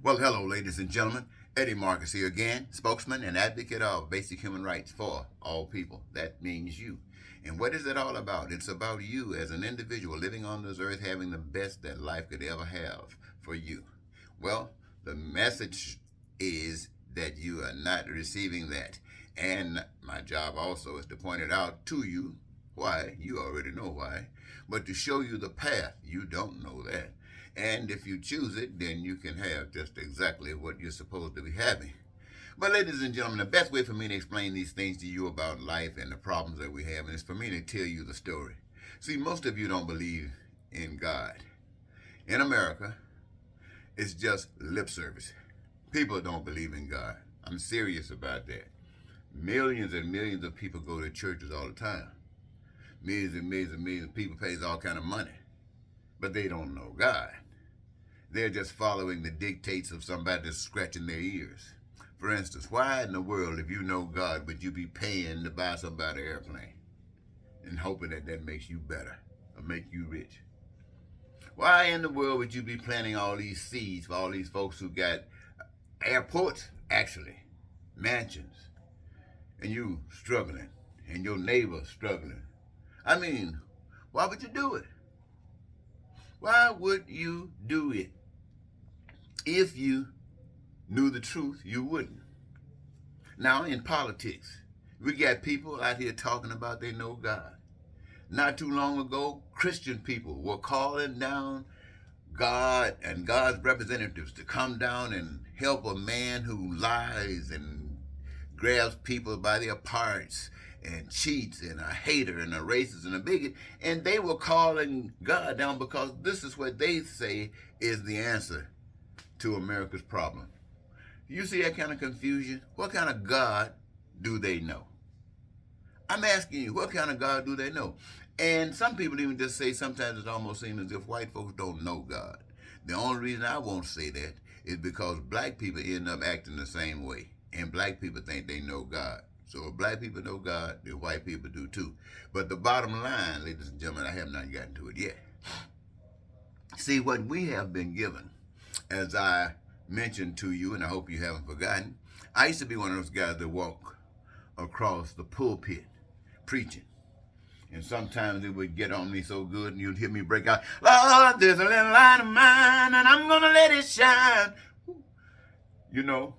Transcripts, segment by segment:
Well, hello, ladies and gentlemen. Eddie Marcus here again, spokesman and advocate of basic human rights for all people. That means you. And what is it all about? It's about you as an individual living on this earth having the best that life could ever have for you. Well, the message is that you are not receiving that. And my job also is to point it out to you. Why? You already know why. But to show you the path, you don't know that. And if you choose it, then you can have just exactly what you're supposed to be having. But ladies and gentlemen, the best way for me to explain these things to you about life and the problems that we have is for me to tell you the story. See, most of you don't believe in God. In America, it's just lip service. People don't believe in God. I'm serious about that. Millions and millions of people go to churches all the time. Millions and millions and millions of people pays all kind of money. But they don't know God. They're just following the dictates of somebody that's scratching their ears. For instance, why in the world, if you know God, would you be paying to buy somebody an airplane and hoping that that makes you better or make you rich? Why in the world would you be planting all these seeds for all these folks who got airports, actually, mansions, and you struggling, and your neighbor struggling? I mean, why would you do it? Why would you do it? If you knew the truth, you wouldn't. Now, in politics, we got people out here talking about they know God. Not too long ago, Christian people were calling down God and God's representatives to come down and help a man who lies and grabs people by their parts and cheats and a hater and a racist and a bigot. And they were calling God down because this is what they say is the answer to America's problem. You see that kind of confusion? What kind of God do they know? I'm asking you, what kind of God do they know? And some people even just say sometimes it almost seems as if white folks don't know God. The only reason I won't say that is because black people end up acting the same way. And black people think they know God. So if black people know God, then white people do too. But the bottom line, ladies and gentlemen, I have not gotten to it yet. See, what we have been given, as I mentioned to you, and I hope you haven't forgotten, I used to be one of those guys that walk across the pulpit preaching. And sometimes it would get on me so good, and you'd hear me break out, Lord, there's a little light of mine, and I'm going to let it shine. You know,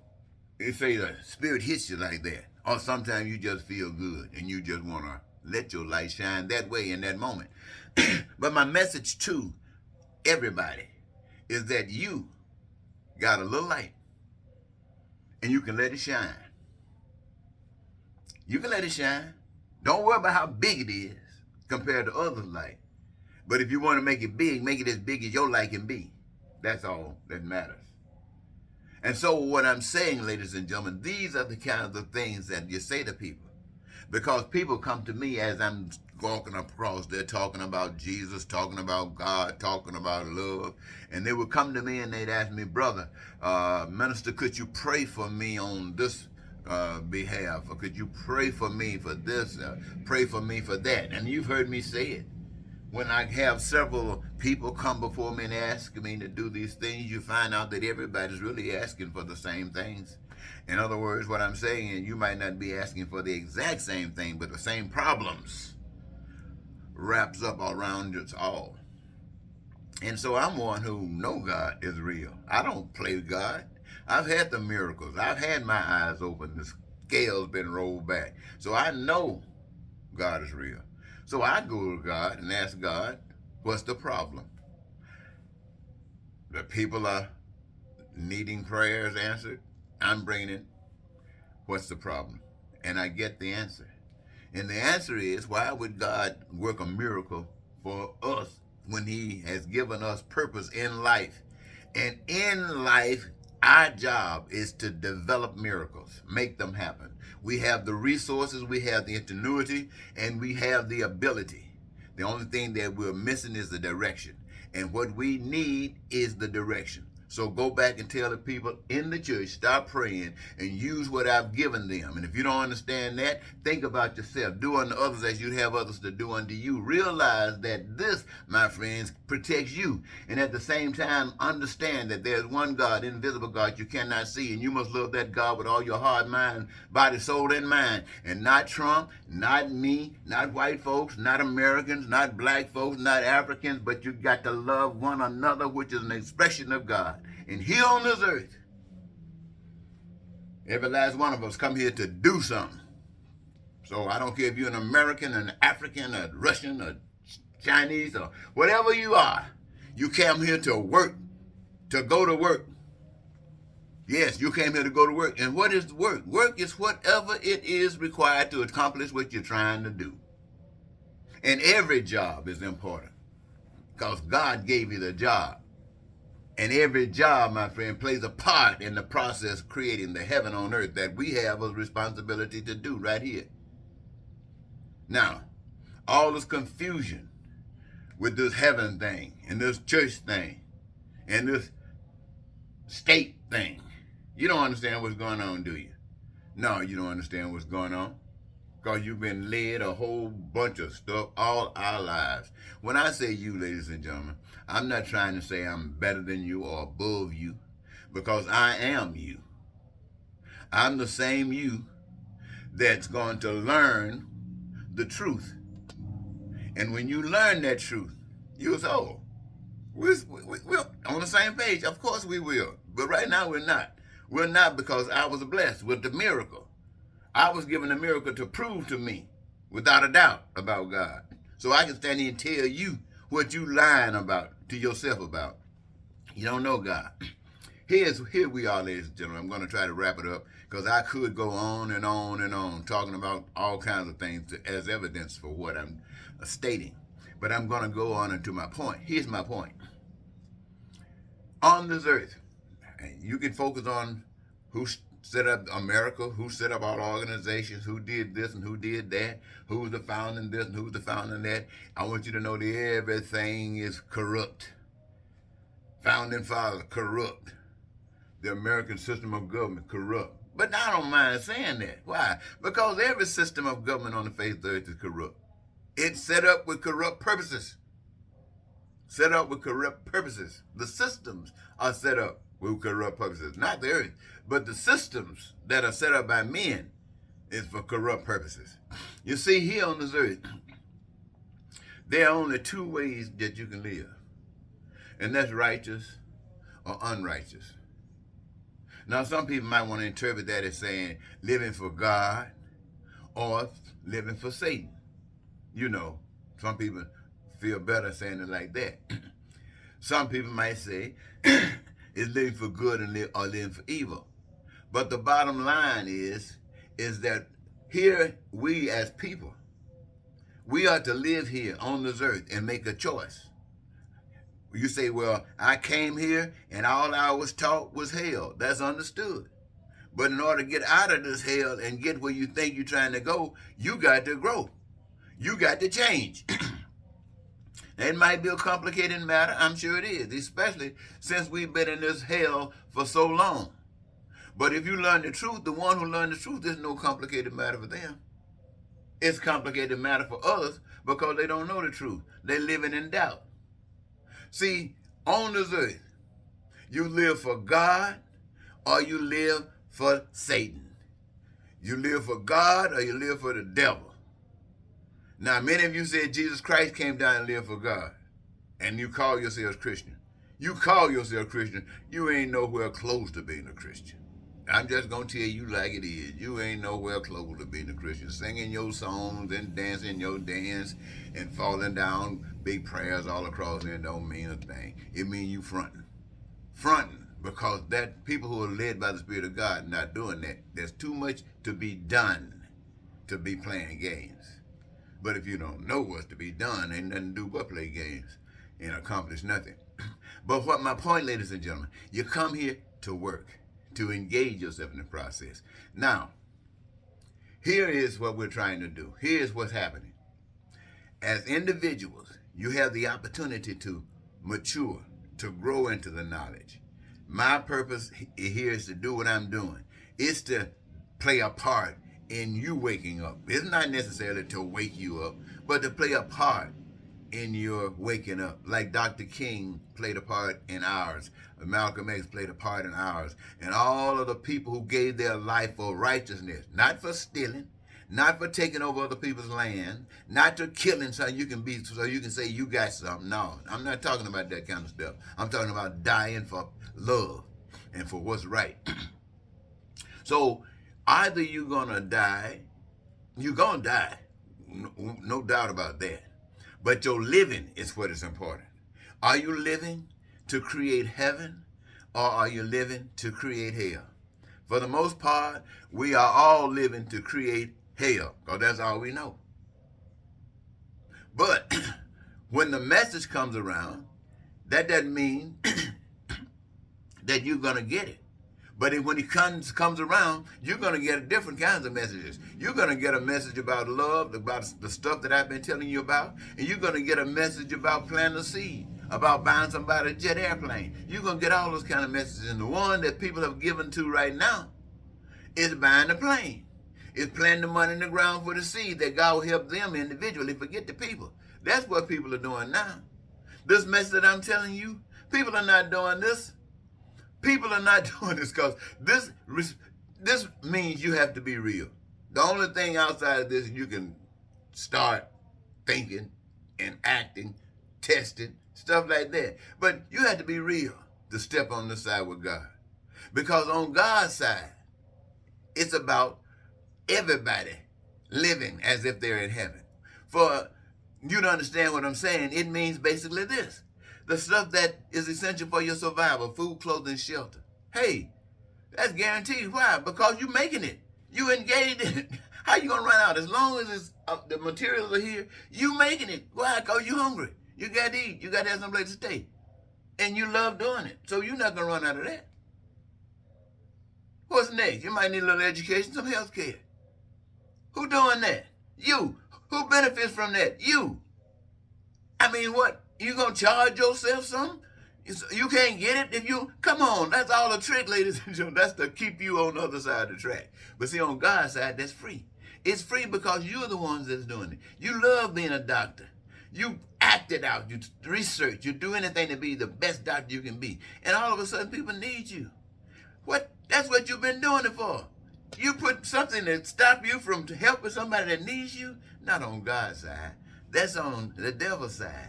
they say the spirit hits you like that. Or sometimes you just feel good, and you just want to let your light shine that way in that moment. But my message to everybody is that you got a little light, and you can let it shine. You can let it shine. Don't worry about how big it is compared to other light. But if you want to make it big, make it as big as your light can be. That's all that matters. And so what I'm saying, ladies and gentlemen, these are the kinds of things that you say to people. Because people come to me as I'm walking across there talking about Jesus, talking about God, talking about love. And they would come to me and they'd ask me, brother, minister, could you pray for me on this behalf? Or could you pray for me for this? Pray for me for that? And you've heard me say it. When I have several people come before me and ask me to do these things, you find out that everybody's really asking for the same things. In other words, what I'm saying is you might not be asking for the exact same thing, but the same problems wraps up around us all. And so I'm one who know God is real. I don't play God. I've had the miracles. I've had my eyes open. The scales been rolled back. So I know God is real. So I go to God and ask God, what's the problem? The people are needing prayers answered. I'm bringing it. What's the problem? And I get the answer. And the answer is, why would God work a miracle for us when he has given us purpose in life? And in life, our job is to develop miracles, make them happen. We have the resources, we have the ingenuity, and we have the ability. The only thing that we're missing is the direction. And what we need is the direction. So go back and tell the people in the church, stop praying and use what I've given them. And if you don't understand that, think about yourself. Do unto others as you'd have others to do unto you. Realize that this, my friends, protects you. And at the same time, understand that there's one God, invisible God you cannot see. And you must love that God with all your heart, mind, body, soul, and mind. And not Trump, not me, not white folks, not Americans, not black folks, not Africans, but you got to love one another, which is an expression of God. And here on this earth, every last one of us come here to do something. So I don't care if you're an American, an African, a Russian, a Chinese, or whatever you are. You came here to work, to go to work. Yes, you came here to go to work. And what is work? Work is whatever it is required to accomplish what you're trying to do. And every job is important because God gave you the job. And every job, my friend, plays a part in the process of creating the heaven on earth that we have a responsibility to do right here. Now, all this confusion with this heaven thing and this church thing and this state thing, you don't understand what's going on, do you? No, you don't understand what's going on. Because you've been led a whole bunch of stuff all our lives. When I say you, ladies and gentlemen, I'm not trying to say I'm better than you or above you, because I am you. I'm the same you that's going to learn the truth. And when you learn that truth, you'll say, oh, we're on the same page. Of course we will. But right now we're not. We're not, because I was blessed with the miracle. I was given a miracle to prove to me, without a doubt, about God. So I can stand here and tell you what you lying about to yourself about. You don't know God. Here we are, ladies and gentlemen. I'm going to try to wrap it up, because I could go on and on and on talking about all kinds of things as evidence for what I'm stating. But I'm going to go on into my point. Here's my point. On this earth, you can focus on who set up America, who set up all organizations, who did this and who did that, who's the founding this and who's the founding that. I want you to know that everything is corrupt. Founding fathers, corrupt. The American system of government, corrupt. But I don't mind saying that. Why? Because every system of government on the face of the earth is corrupt. It's set up with corrupt purposes. Set up with corrupt purposes. The systems are set up with corrupt purposes. Not the earth, but the systems that are set up by men is for corrupt purposes. You see, here on this earth, there are only two ways that you can live. And that's righteous or unrighteous. Now, some people might want to interpret that as saying living for God or living for Satan. You know, some people feel better saying it like that. Some people might say it's living for good or living for evil. But the bottom line is that here we as people, we are to live here on this earth and make a choice. You say, well, I came here and all I was taught was hell. That's understood. But in order to get out of this hell and get where you think you're trying to go, you got to grow. You got to change. It might be a complicated matter. I'm sure it is, especially since we've been in this hell for so long. But if you learn the truth, the one who learned the truth, there's no complicated matter for them. It's complicated matter for others because they don't know the truth. They're living in doubt. See, on this earth, you live for God or you live for Satan. You live for God or you live for the devil. Now, many of you said Jesus Christ came down and lived for God, and you call yourselves Christian. You call yourself Christian, you ain't nowhere close to being a Christian. I'm just going to tell you like it is. You ain't nowhere close to being a Christian. Singing your songs and dancing your dance and falling down big prayers all across there don't mean a thing. It means you fronting. Fronting, because that people who are led by the Spirit of God not doing that. There's too much to be done to be playing games. But if you don't know what's to be done, ain't nothing to do but play games and accomplish nothing. But what my point, ladies and gentlemen, you come here to work, to engage yourself in the process. Now, here is what we're trying to do. Here's what's happening. As individuals, you have the opportunity to mature, to grow into the knowledge. My purpose here is to do what I'm doing. It's to play a part in you waking up. It's not necessarily to wake you up, but to play a part in your waking up. Like Dr. King played a part in ours. Malcolm X played a part in ours. And all of the people who gave their life for righteousness, not for stealing, not for taking over other people's land, not to killing so you can say you got something. No, I'm not talking about that kind of stuff. I'm talking about dying for love and for what's right. So either you're gonna die, no doubt about that. But your living is what is important. Are you living to create heaven, or are you living to create hell? For the most part, we are all living to create hell, because that's all we know. But when the message comes around, that doesn't mean that you're going to get it. But when it comes around, you're going to get different kinds of messages. You're going to get a message about love, about the stuff that I've been telling you about, and you're going to get a message about planting a seed, about buying somebody a jet airplane. You're going to get all those kind of messages. And the one that people have given to right now is buying a plane. It's planting the money in the ground for the seed that God will help them individually. Forget the people. That's what people are doing now. This message that I'm telling you, people are not doing this. People are not doing this because this means you have to be real. The only thing outside of this, you can start thinking and acting, testing, stuff like that. But you have to be real to step on the side with God. Because on God's side, it's about everybody living as if they're in heaven. For you to understand what I'm saying, it means basically this. The stuff that is essential for your survival, food, clothing, shelter. Hey, that's guaranteed. Why? Because you're making it. You engaged in it. How you going to run out? As long as the materials are here, you making it. Why? Because you're hungry. You got to eat. You got to have some place to stay. And you love doing it. So you're not going to run out of that. What's next? You might need a little education, some health care. Who doing that? You. Who benefits from that? You. I mean, what? You gonna charge yourself something? You can't get it if you, come on, that's all the trick, ladies and gentlemen. That's to keep you on the other side of the track. But see, on God's side, that's free. It's free because you're the ones that's doing it. You love being a doctor. You act it out, you research, you do anything to be the best doctor you can be. And all of a sudden, people need you. What? That's what you've been doing it for. You put something that stop you from helping somebody that needs you, not on God's side. That's on the devil's side.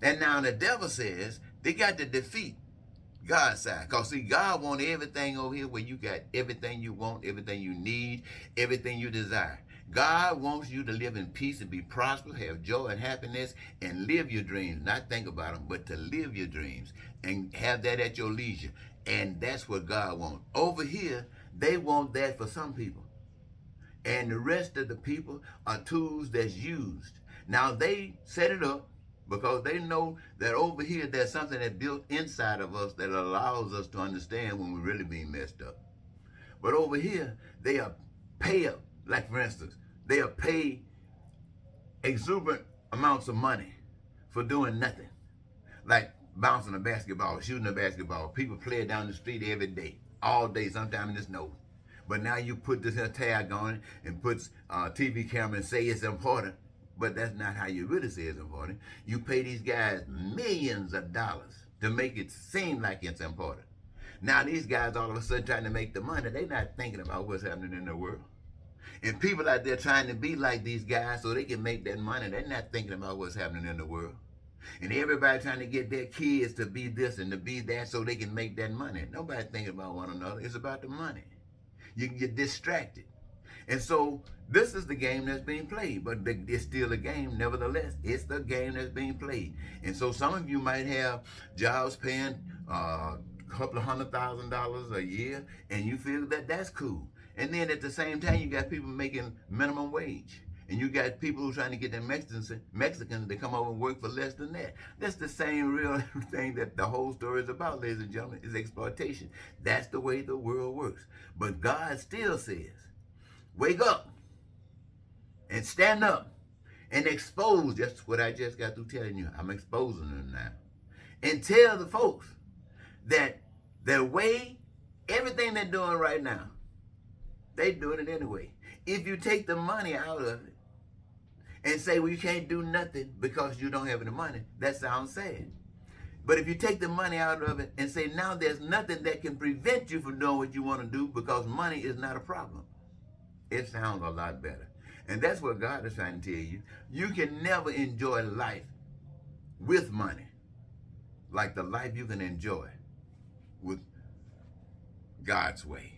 And now the devil says they got to defeat God's side. Because see, God wants everything over here where you got everything you want, everything you need, everything you desire. God wants you to live in peace and be prosperous, have joy and happiness, and live your dreams. Not think about them, but to live your dreams and have that at your leisure. And that's what God wants. Over here, they want that for some people. And the rest of the people are tools that's used. Now, they set it up because they know that over here there's something that's built inside of us that allows us to understand when we're really being messed up. But over here, they are pay up. Like, for instance, they are pay exuberant amounts of money for doing nothing. Like bouncing a basketball, shooting a basketball. People play it down the street every day, all day, sometime in the snow. But now you put this tag on it and puts a TV camera and say it's important. But that's not how you really say it's important. You pay these guys millions of dollars to make it seem like it's important. Now these guys all of a sudden trying to make the money, they're not thinking about what's happening in the world. And people out there trying to be like these guys so they can make that money, they're not thinking about what's happening in the world. And everybody trying to get their kids to be this and to be that so they can make that money. Nobody thinking about one another. It's about the money. You get distracted. And so this is the game that's being played, but it's still a game. Nevertheless, it's the game that's being played. And so some of you might have jobs paying a couple of $100,000 a year, and you feel that that's cool. And then at the same time, you got people making minimum wage. And you got people who are trying to get their Mexicans to come over and work for less than that. That's the same real thing that the whole story is about, ladies and gentlemen, is exploitation. That's the way the world works. But God still says, wake up and stand up and expose. That's what I just got through telling you. I'm exposing them now. And tell the folks that The way, everything they're doing right now, they're doing it anyway. If you take the money out of it and say, well, you can't do nothing because you don't have any money, that sounds sad. But if you take the money out of it and say, now there's nothing that can prevent you from doing what you want to do because money is not a problem, it sounds a lot better. And that's what God is trying to tell you. You can never enjoy life with money like the life you can enjoy with God's way.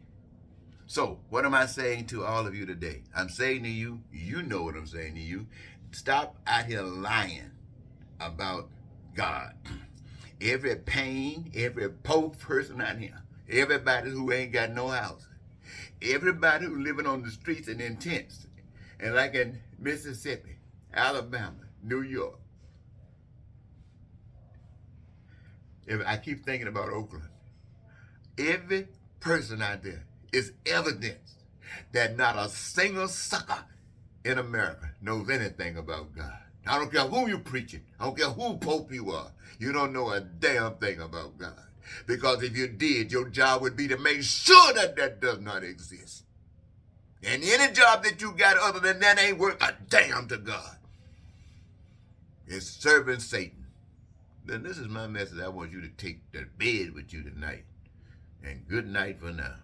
So, what am I saying to all of you today? I'm saying to you, you know what I'm saying to you. Stop out here lying about God. Every pain, every poor person out here, everybody who ain't got no house, everybody who living on the streets and in tents, and like in Mississippi, Alabama, New York. I keep thinking about Oakland. Every person out there is evidence that not a single sucker in America knows anything about God. I don't care who you're preaching. I don't care who pope you are. You don't know a damn thing about God. Because if you did, your job would be to make sure that that does not exist. And any job that you got other than that ain't worth a damn to God. It's serving Satan. Then this is my message I want you to take to bed with you tonight. And good night for now.